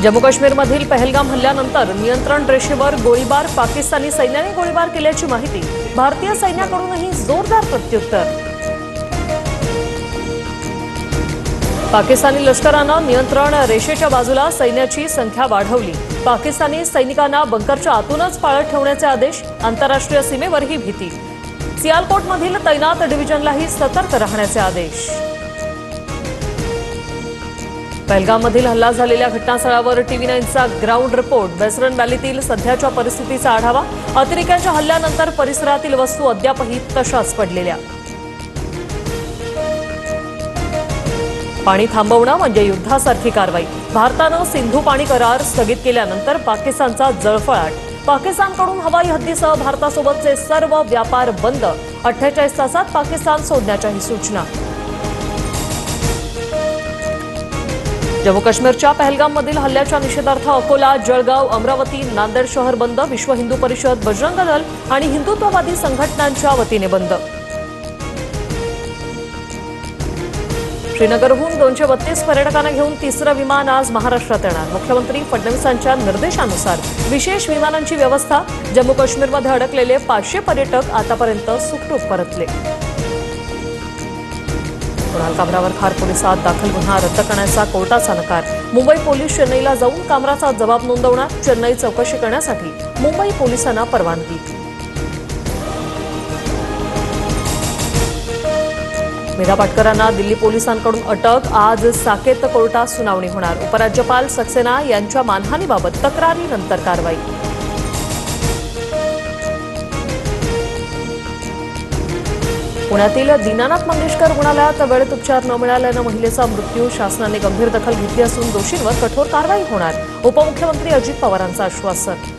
जम्मू काश्मीरमधील पहलगाम हल्ल्यानंतर नियंत्रण रेषेवर गोळीबार, पाकिस्तानी सैन्याने गोळीबार केल्याची माहिती। भारतीय सैन्याकडूनही जोरदार प्रत्युत्तर। पाकिस्तानी लष्करानं नियंत्रण रेषेच्या बाजूला सैन्याची संख्या वाढवली। पाकिस्तानी सैनिकांना बंकरच्या आतूनच पाळत ठेवण्याचे आदेश। आंतरराष्ट्रीय सीमेवरही भीती। सियालकोटमधील तैनात डिव्हिजनलाही सतर्क राहण्याचे आदेश। पहलगाममधील हल्ला झालेल्या घटनास्थळावर TV9चा ग्राउंड रिपोर्ट। बेसरन व्हॅलीतील सध्याच्या परिस्थितीचा आढावा। अतिरेक्यांच्या हल्ल्यानंतर परिसरातील वस्तू अद्यापही तशाच पडलेल्या। पाणी थांबवणं म्हणजे युद्धासारखी कारवाई। भारतानं सिंधू पाणी करार स्थगित केल्यानंतर पाकिस्तानचा जळफळाट। पाकिस्तानकडून हवाई हद्दीसह भारतासोबतचे सर्व व्यापार बंद। 48 तासात पाकिस्तान सोडण्याच्याही सूचना। जम्मू काश्मीरच्या पहलगाममधील हल्ल्याच्या निषेधार्थ अकोला, जळगाव, अमरावती, नांदेड शहर बंद। विश्व हिंदू परिषद, बजरंग दल आणि हिंदुत्ववादी संघटनांच्या वतीने बंद। श्रीनगरहून 232 पर्यटकांना घेऊन तिसरं विमान आज महाराष्ट्रात येणार। मुख्यमंत्री फडणवीसांच्या निर्देशानुसार विशेष विमानांची व्यवस्था। जम्मू काश्मीरमध्ये अडकलेले 500 पर्यटक आतापर्यंत सुखरूप परतले। कुणाल कामरावर खार पोलिसात दाखल गुन्हा रद्द करण्याचा कोर्टाचा नकार। मुंबई पोलीस चेन्नईला जाऊन कामराचा जबाब नोंदवणार। चेन्नई चौकशी करण्यासाठी मुंबई पोलिसांना परवानगी। मेधा पाटकरांना दिल्ली पोलिसांकडून अटक। आज साकेत कोर्टात सुनावणी होणार। उपराज्यपाल सक्सेना यांच्या मानहानीबाबत तक्रारीनंतर कारवाई। पुण्यातील दीनानाथ मंगेशकर रुग्णालयात वेळेत उपचार न मिळाल्यानं महिलेचा मृत्यू। शासनाने गंभीर दखल घेतली असून दोषींवर कठोर कारवाई होणार। उपमुख्यमंत्री अजित पवारांचं आश्वासन।